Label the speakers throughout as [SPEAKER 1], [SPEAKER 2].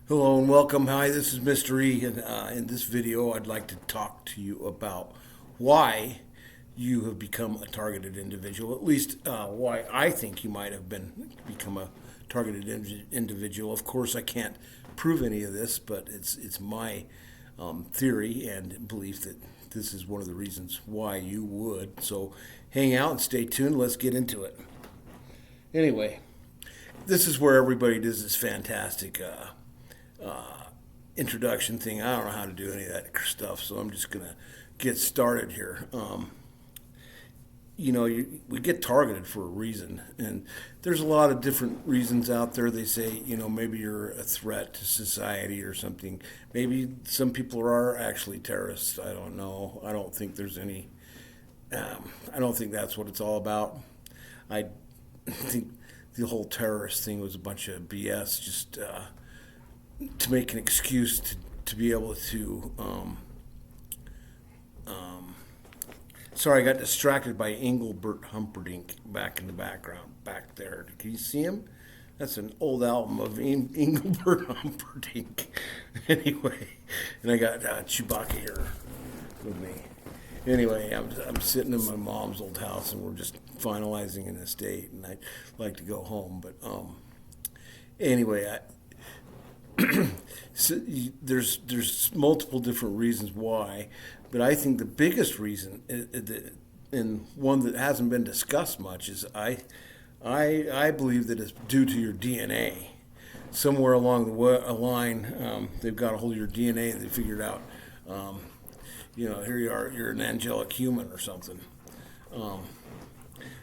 [SPEAKER 1] Hello and welcome. Hi, this is Mr. E. And in this video, I'd like to talk to you about why you have become a targeted individual. At least why I think you might have become a targeted individual. Of course, I can't prove any of this, but it's my theory and belief that this is one of the reasons why you would. So, hang out and stay tuned. Let's get into it. Anyway, this is where everybody does this fantastic introduction thing. I don't know how to do any of that stuff, so I'm just going to get started here. We get targeted for a reason, and there's a lot of different reasons out there. They say, maybe you're a threat to society or something. Maybe some people are actually terrorists. I don't know. I don't think there's any. I don't think that's what it's all about. I think the whole terrorist thing was a bunch of BS, just to make an excuse to be able to. Sorry, I got distracted by Engelbert Humperdinck back in the background, back there. Can you see him? That's an old album of Engelbert Humperdinck. Anyway, and I got Chewbacca here with me. Anyway, I'm sitting in my mom's old house, and we're just finalizing an estate, and I'd like to go home. But anyway, so there's multiple different reasons why, but I think the biggest reason, and one that hasn't been discussed much, is I believe that it's due to your DNA. Somewhere along the line, they've got a hold of your DNA, and they figured out, here you are, you're an angelic human or something.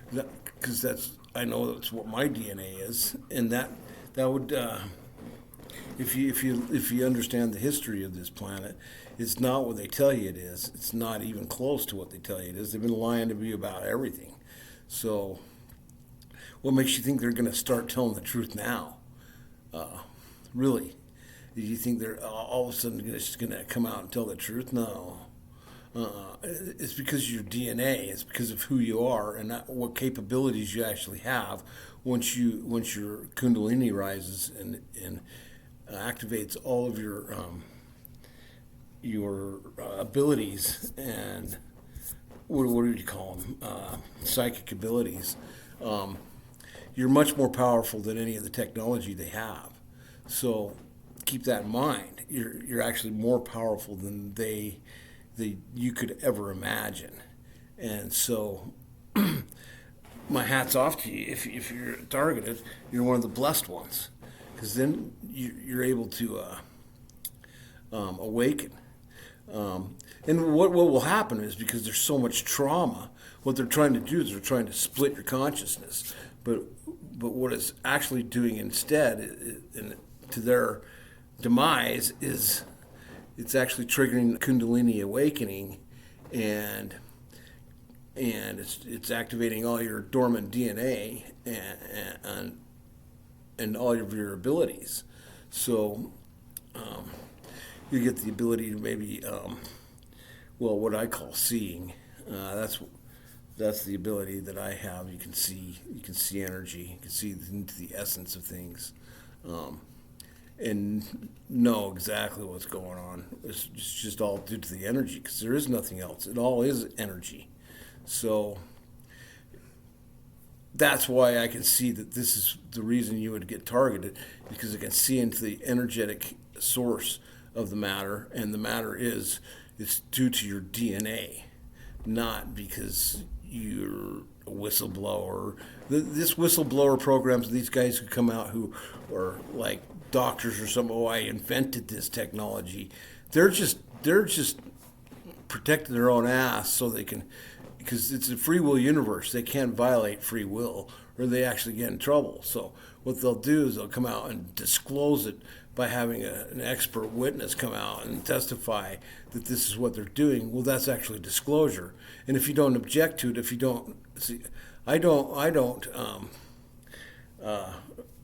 [SPEAKER 1] Because I know that's what my DNA is, and that would. If you understand the history of this planet, it's not what they tell you it is. It's not even close to what they tell you it is. They've been lying to me about everything. So, what makes you think they're going to start telling the truth now? Really? Do you think they're all of a sudden just going to come out and tell the truth? No. It's because of your DNA. It's because of who you are and what capabilities you actually have once your Kundalini rises and activates all of your abilities and what do you call them? Psychic abilities. You're much more powerful than any of the technology they have. So keep that in mind. You're actually more powerful than you could ever imagine. And so my hat's off to you. If you're targeted, you're one of the blessed ones, because then you're able to awaken. And what will happen is, because there's so much trauma, what they're trying to do is they're trying to split your consciousness. But what it's actually doing instead, to their demise, is it's actually triggering Kundalini awakening, and it's activating all your dormant DNA and all of your abilities. So you get the ability to maybe, what I call seeing. That's the ability that I have. You can see energy. You can see into the essence of things, and know exactly what's going on. It's just all due to the energy, because there is nothing else. It all is energy. So that's why I can see that this is the reason you would get targeted, because I can see into the energetic source of the matter, and the matter it's due to your DNA, not because you're a whistleblower. This whistleblower programs, these guys who come out who are like doctors or something, I invented this technology. They're just protecting their own ass so they can, because it's a free will universe. They can't violate free will or they actually get in trouble. So what they'll do is they'll come out and disclose it by having an expert witness come out and testify that this is what they're doing. Well, that's actually disclosure. And if you don't object to it, if you don't see, I don't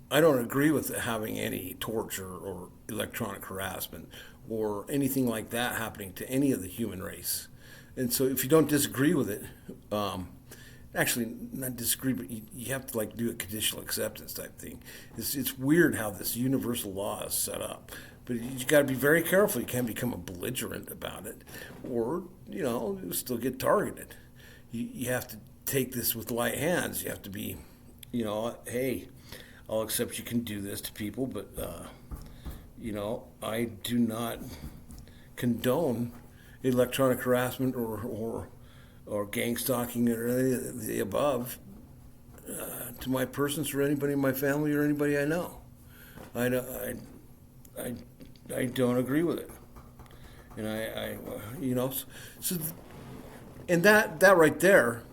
[SPEAKER 1] agree with having any torture or electronic harassment or anything like that happening to any of the human race. And so if you don't disagree with it, actually not disagree, but you have to like do a conditional acceptance type thing. It's weird how this universal law is set up, but you got to be very careful. You can't become a belligerent about it, or you still get targeted. You have to take this with light hands. You have to be, hey, I'll accept you can do this to people, but I do not condone electronic harassment or gang stalking or any of the above to my persons or anybody in my family or anybody I know. I don't agree with it, and so and that right there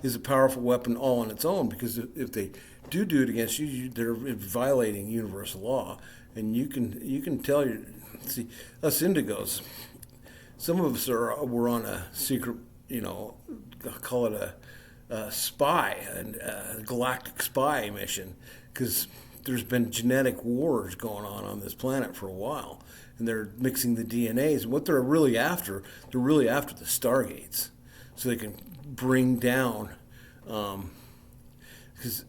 [SPEAKER 1] is a powerful weapon all on its own, because if they do it against you, they're violating universal law, and you can tell see, us indigos, some of us we're on a secret, call it a spy, a galactic spy mission, because there's been genetic wars going on this planet for a while, and they're mixing the DNAs. And what they're really after the Stargates, so they can bring down, because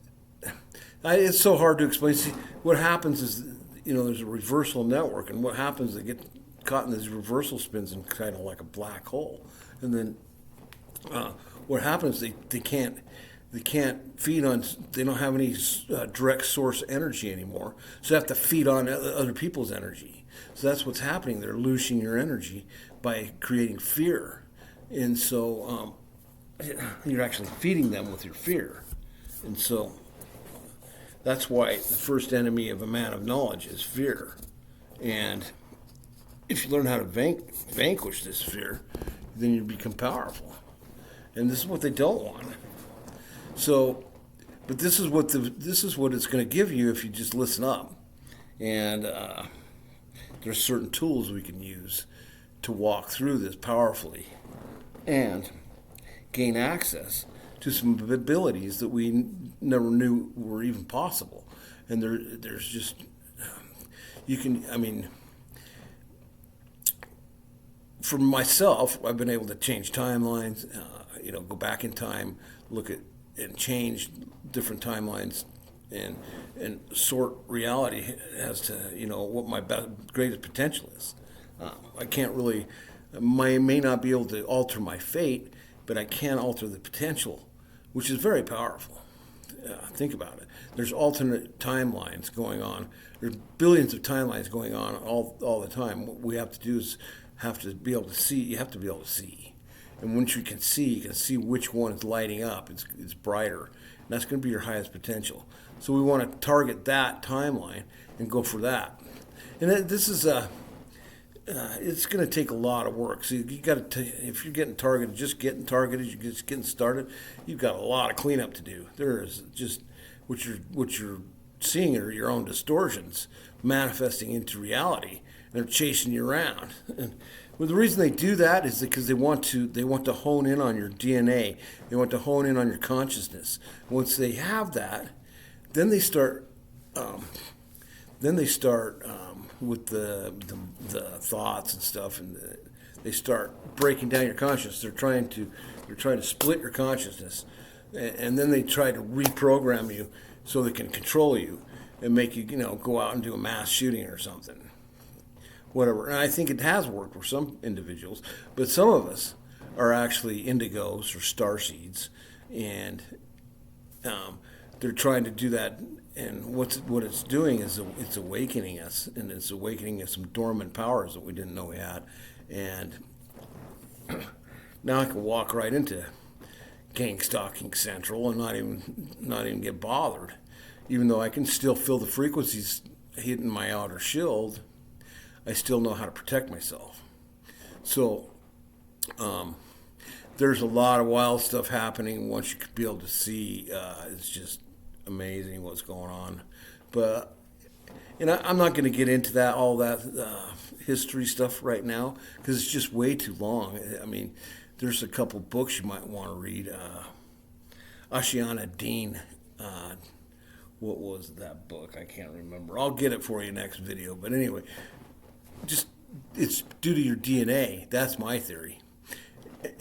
[SPEAKER 1] it's so hard to explain. See, what happens is, there's a reversal network, and what happens is they get caught in these reversal spins and kind of like a black hole, and then what happens? They can't feed on. They don't have any direct source energy anymore, so they have to feed on other people's energy. So that's what's happening. They're losing your energy by creating fear, and so you're actually feeding them with your fear, and so that's why the first enemy of a man of knowledge is fear, and if you learn how to vanquish this fear, then you become powerful. And this is what they don't want. So, but this is what it's going to give you if you just listen up. And there's certain tools we can use to walk through this powerfully and gain access to some abilities that we never knew were even possible. And there's just for myself, I've been able to change timelines, go back in time, look at and change different timelines, and sort reality as to what my greatest potential is. I can't really, may not be able to alter my fate, but I can alter the potential, which is very powerful. Think about it. There's alternate timelines going on. There's billions of timelines going on all the time. What we have to do is have to be able to see. You have to be able to see. And once you can see which one is lighting up. It's brighter. And that's going to be your highest potential. So we want to target that timeline and go for that. And this is it's going to take a lot of work. So you got to, if you're getting targeted, you're just getting started, you've got a lot of cleanup to do. There is just what you're seeing are your own distortions manifesting into reality, and they're chasing you around. And well, the reason they do that is because they want to hone in on your DNA. They want to hone in on your consciousness. Once they have that, then they start. With the thoughts and stuff, and they start breaking down your consciousness. They're trying to split your consciousness, and then they try to reprogram you so they can control you and make you go out and do a mass shooting or something, whatever. And I think it has worked for some individuals, but some of us are actually indigos or starseeds, and they're trying to do that. And what it's doing is it's awakening us, and it's awakening us some dormant powers that we didn't know we had. And now I can walk right into gang-stalking central and not even get bothered, even though I can still feel the frequencies hitting my outer shield. I still know how to protect myself. So there's a lot of wild stuff happening. Once you could be able to see, it's just amazing what's going on. But I'm not going to get into all that history stuff right now, because it's just way too long. I mean, there's a couple books you might want to read. Ashiana Dean, what was that book? I can't remember. I'll get it for you next video. But anyway, just it's due to your DNA. That's my theory.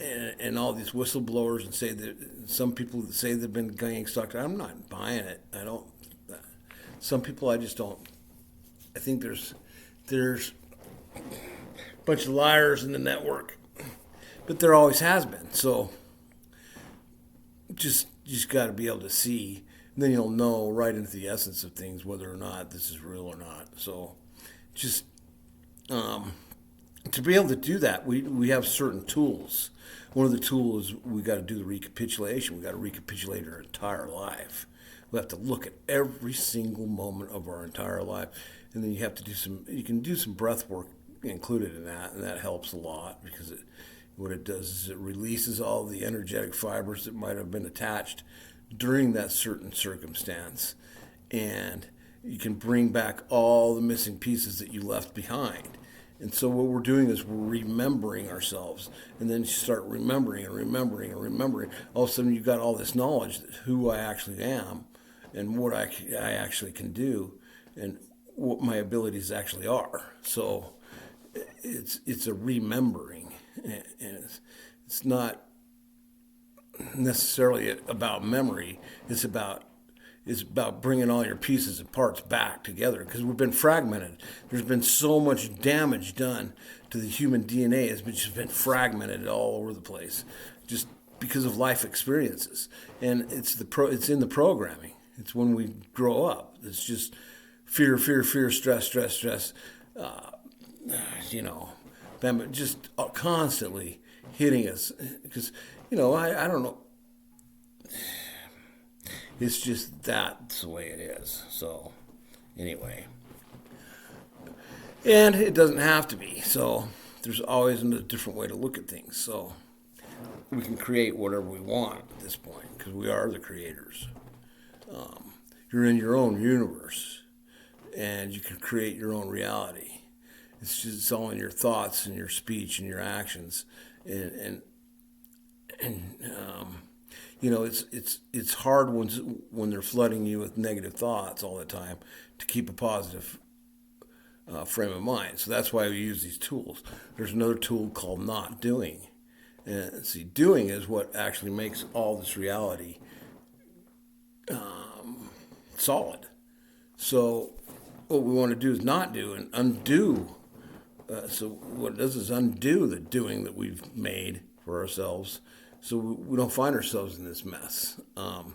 [SPEAKER 1] and all these whistleblowers and say that some people that say they've been gang-stalked. I'm not buying it. I don't. Some people I just don't. I think there's a bunch of liars in the network, but there always has been. So just got to be able to see, and then you'll know right into the essence of things whether or not this is real or not. So just to be able to do that, we have certain tools. One of the tools we got to do the recapitulation. We got to recapitulate our entire life. We have to look at every single moment of our entire life, and then you have to do some. You can do some breath work included in that, and that helps a lot because what it does is it releases all the energetic fibers that might have been attached during that certain circumstance, and you can bring back all the missing pieces that you left behind. And so what we're doing is we're remembering ourselves, and then you start remembering and remembering and remembering. All of a sudden you've got all this knowledge that who I actually am and what I actually can do and what my abilities actually are. So it's a remembering, and it's not necessarily about memory. It's about bringing all your pieces and parts back together because we've been fragmented. There's been so much damage done to the human DNA. It's just been fragmented all over the place just because of life experiences. And it's in the programming. It's when we grow up. It's just fear, stress, just constantly hitting us. Because, I don't know. It's just that's the way it is. So, anyway. And it doesn't have to be. So, there's always a different way to look at things. So, we can create whatever we want at this point because we are the creators. You're in your own universe and you can create your own reality. It's all in your thoughts and your speech and your actions. And it's hard when they're flooding you with negative thoughts all the time to keep a positive frame of mind. So that's why we use these tools. There's another tool called not doing. And see, doing is what actually makes all this reality solid. So what we want to do is not do and undo. So what it does is undo the doing that we've made for ourselves, so we don't find ourselves in this mess. What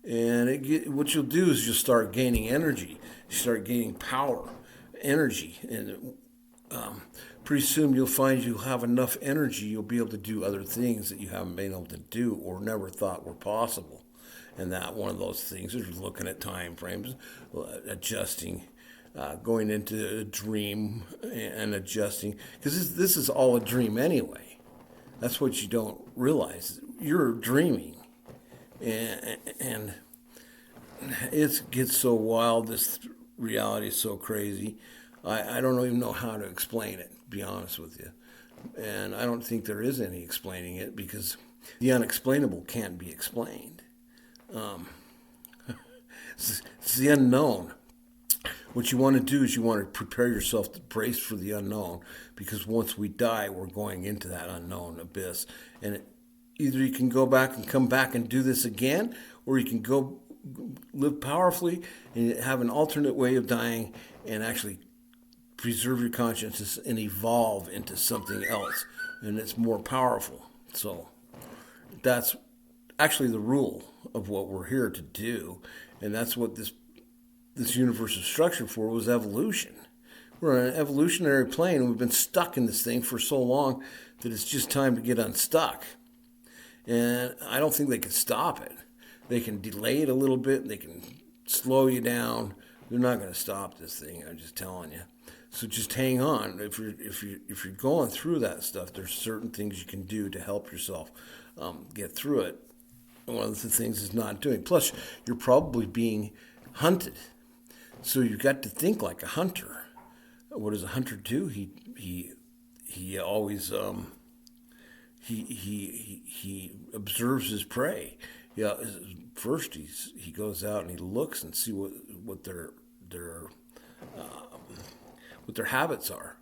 [SPEAKER 1] you'll do is you'll start gaining energy. You start gaining power, energy, and pretty soon you'll find you'll have enough energy. You'll be able to do other things that you haven't been able to do or never thought were possible. And that one of those things is looking at time frames, adjusting, going into a dream and adjusting, because this is all a dream anyway. That's what you don't realize. You're dreaming. And it gets so wild. This reality is so crazy. I don't even know how to explain it, to be honest with you. And I don't think there is any explaining it because the unexplainable can't be explained. It's the unknown. What you want to do is you want to prepare yourself to brace for the unknown, because once we die, we're going into that unknown abyss. And either you can go back and come back and do this again, or you can go live powerfully and have an alternate way of dying and actually preserve your consciousness and evolve into something else. And it's more powerful. So that's actually the rule of what we're here to do. And that's what this universe is structured for, was evolution. We're on an evolutionary plane, and we've been stuck in this thing for so long that it's just time to get unstuck. And I don't think they can stop it. They can delay it a little bit. They can slow you down. They're not going to stop this thing. I'm just telling you. So just hang on. If you're going through that stuff, there's certain things you can do to help yourself get through it. One of the things is not doing. Plus, you're probably being hunted. So you've got to think like a hunter. What does a hunter do? He always he observes his prey. Yeah, first he goes out and he looks and see what their habits are.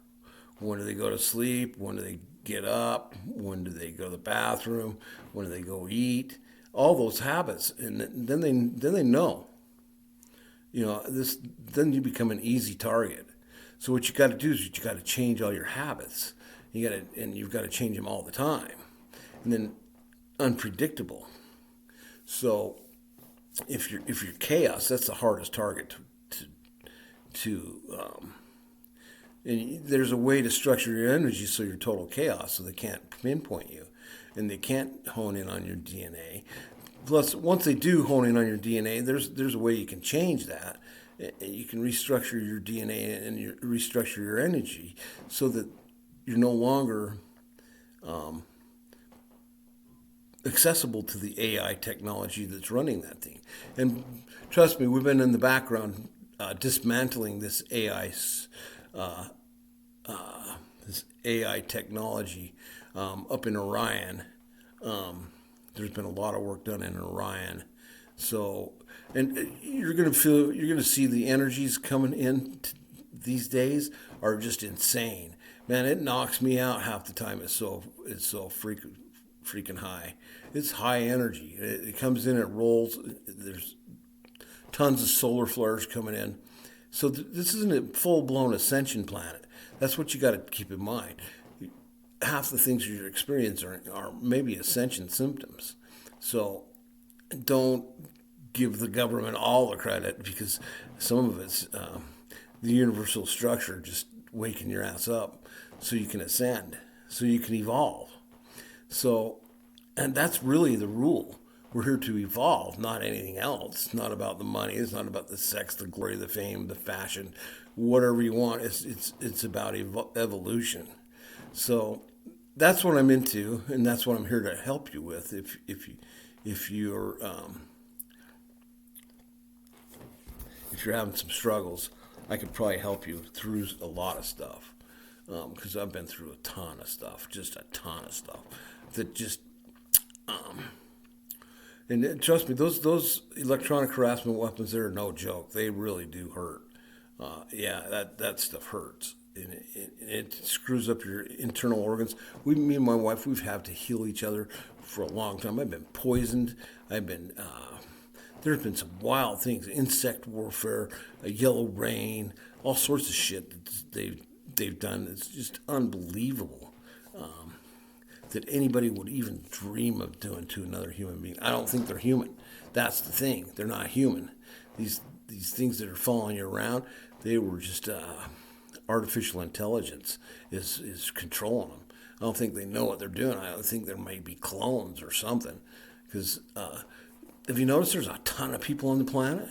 [SPEAKER 1] When do they go to sleep? When do they get up, when do they go to the bathroom, when do they go eat, all those habits, and then they know. This, then you become an easy target. So what you got to do is you got to change all your habits. You've got to change them all the time, and then unpredictable. So if you're chaos, that's the hardest target and there's a way to structure your energy so you're total chaos, so they can't pinpoint you, and they can't hone in on your DNA. Plus, once they do hone in on your DNA, there's a way you can change that. You can restructure your DNA and restructure your energy so that you're no longer accessible to the AI technology that's running that thing. And trust me, we've been in the background dismantling this AI technology up in Orion. There's been a lot of work done in Orion. So, and you're going to see the energies coming in these days are just insane. Man, it knocks me out half the time. It's so freaking high. It's high energy. It comes in, it rolls. There's tons of solar flares coming in. So this isn't a full-blown ascension planet. That's what you got to keep in mind. Half the things you're experiencing are maybe ascension symptoms. So don't give the government all the credit, because some of it's the universal structure just waking your ass up so you can ascend, so you can evolve. So, and that's really the rule. We're here to evolve, not anything else. It's not about the money. It's not about the sex, the glory, the fame, the fashion, whatever you want. It's about evolution. So that's what I'm into, and that's what I'm here to help you with. If you're having some struggles, I could probably help you through a lot of stuff, because I've been through a ton of stuff, just a ton of stuff that just. And trust me, those electronic harassment weapons, they're no joke. They really do hurt. That stuff hurts. And it screws up your internal organs. Me and my wife, we've had to heal each other for a long time. I've been poisoned. There's been some wild things, insect warfare, a yellow rain, all sorts of shit that they've done. It's just unbelievable. That anybody would even dream of doing to another human being. I don't think they're human. That's the thing. They're not human. These things that are following you around, they were just artificial intelligence is controlling them. I don't think they know what they're doing. I think there may be clones or something. Because have you noticed there's a ton of people on the planet?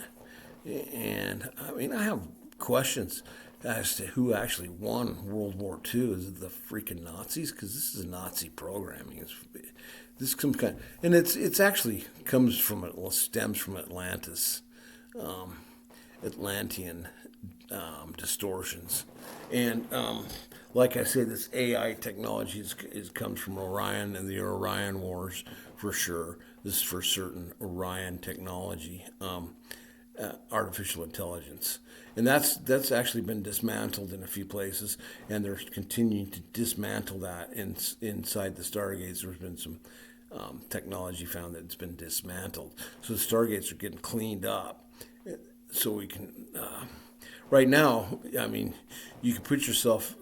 [SPEAKER 1] And I mean, I have questions as to who actually won World War II. Is it the freaking Nazis? Because this is Nazi programming. This some kind, and it's actually stems from Atlantis, Atlantean distortions, and like I said, this AI technology comes from Orion and the Orion Wars for sure. This is for certain Orion technology. Artificial intelligence, and that's actually been dismantled in a few places, and they're continuing to dismantle that inside the Stargates. There's been some technology found that it's been dismantled, so the Stargates are getting cleaned up, so we can. Right now, I mean, you can put yourself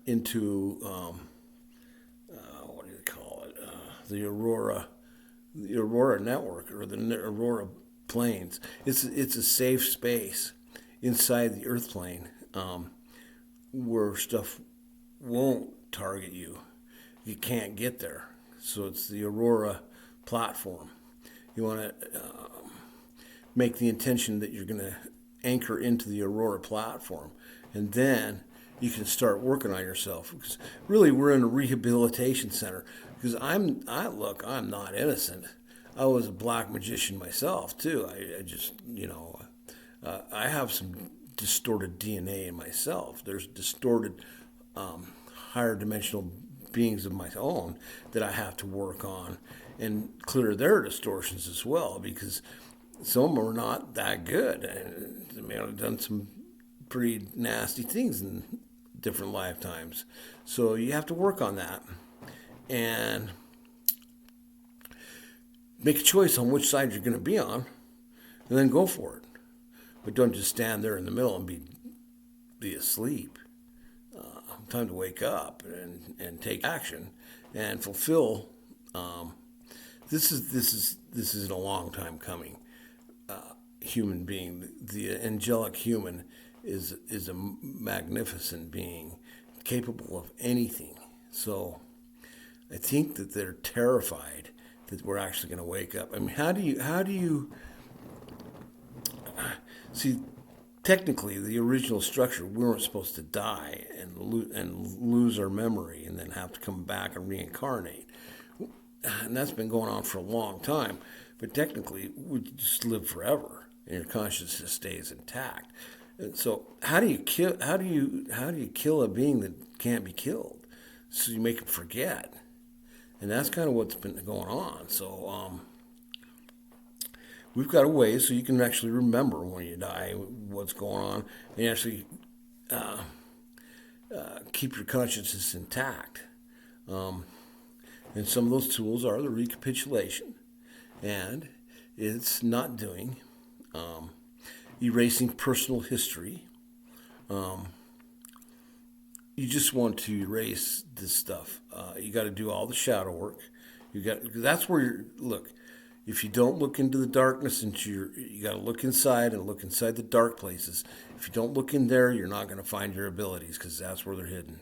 [SPEAKER 1] into what do they call it? The Aurora network, or the Aurora planes. It's a safe space inside the Earth plane, where stuff won't target you. You can't get there. So it's the Aurora platform. You want to make the intention that you're going to anchor into the Aurora platform, and then you can start working on yourself. Because really, we're in a rehabilitation center. Because I'm not innocent. I was a black magician myself too. I just, I have some distorted DNA in myself. There's distorted, higher dimensional beings of my own that I have to work on and clear their distortions as well, because some of them are not that good. And I've done some pretty nasty things in different lifetimes. So you have to work on that. and make a choice on which side you're going to be on, and then go for it. But don't just stand there in the middle and be asleep. Time to wake up and take action and fulfill. This is a long time coming. Human being, the angelic human, is a magnificent being, capable of anything. So I think that they're terrified that we're actually going to wake up. I mean, how do you see? Technically, the original structure, we weren't supposed to die and lose our memory and then have to come back and reincarnate. And that's been going on for a long time. But technically, we just live forever, and your consciousness stays intact. And so, how do you kill a being that can't be killed? So you make them forget, and that's kind of what's been going on. So, we've got a way so you can actually remember when you die what's going on, and actually keep your consciousness intact. And some of those tools are the recapitulation, and it's not doing erasing personal history. You just want to erase this stuff. You got to do all the shadow work. That's where look. If you don't look into the darkness, you got to look inside and look inside the dark places. If you don't look in there, you're not going to find your abilities, because that's where they're hidden.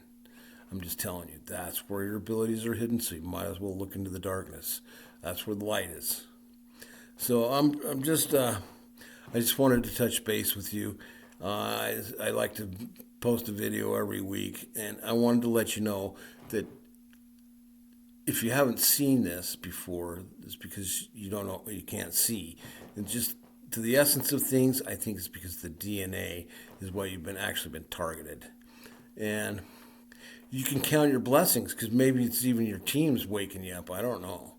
[SPEAKER 1] I'm just telling you, that's where your abilities are hidden. So you might as well look into the darkness. That's where the light is. So I just wanted to touch base with you. I like to post a video every week, and I wanted to let you know that if you haven't seen this before, it's because you don't know, you can't see. And just to the essence of things, I think it's because the DNA is what you've actually been targeted. And you can count your blessings, because maybe it's even your team's waking you up. I don't know.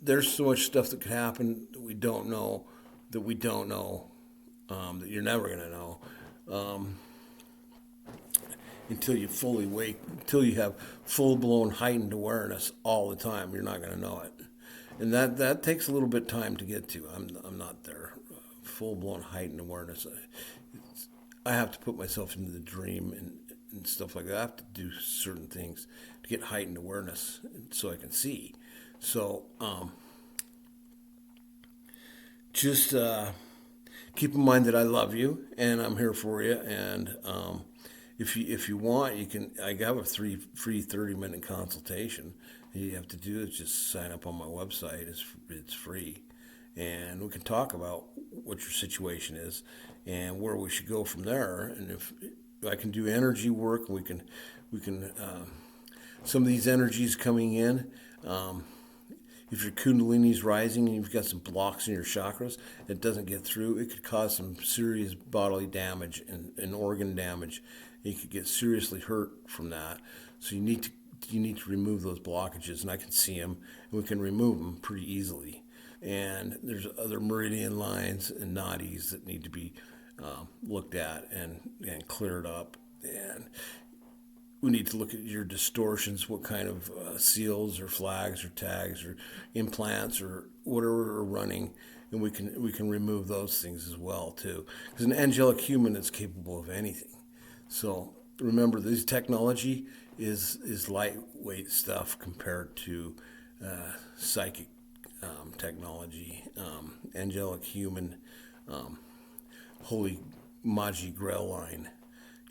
[SPEAKER 1] There's so much stuff that could happen that we don't know, that you're never going to know. Until you fully wake, until you have full-blown heightened awareness all the time, you're not going to know it. And that takes a little bit of time to get to. I'm not there. Full-blown heightened awareness. I have to put myself into the dream and stuff like that. I have to do certain things to get heightened awareness so I can see. So just keep in mind that I love you and I'm here for you. And if you want, you can. I have a free 30-minute consultation. All you have to do is just sign up on my website. It's free, and we can talk about what your situation is and where we should go from there. And if I can do energy work, we can some of these energies coming in. If your kundalini's rising and you've got some blocks in your chakras that doesn't get through, it could cause some serious bodily damage and organ damage. You could get seriously hurt from that. So you need to remove those blockages, and I can see them, and we can remove them pretty easily. And there's other meridian lines and nadis that need to be looked at and cleared up. And we need to look at your distortions, what kind of seals or flags or tags or implants or whatever are running, and we can remove those things as well too. Because an angelic human is capable of anything. So remember, this technology is lightweight stuff compared to psychic technology, angelic human, holy Magi Grail line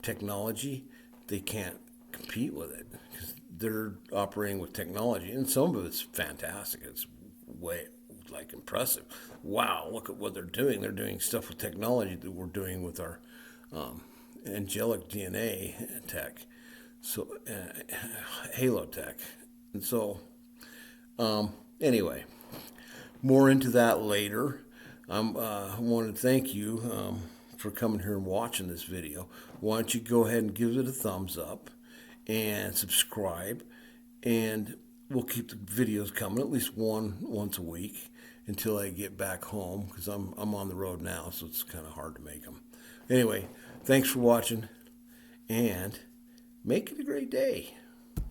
[SPEAKER 1] technology. They can't compete with it because they're operating with technology, and some of it's fantastic. It's way impressive. Wow, look at what they're doing. They're doing stuff with technology that we're doing with our angelic DNA tech, so halo tech. And so anyway, more into that later. I want to thank you for coming here and watching this video. Why don't you go ahead and give it a thumbs up and subscribe, and we'll keep the videos coming, at least once a week until I get back home, because I'm on the road now, so it's kind of hard to make them. Anyway, thanks for watching, and make it a great day.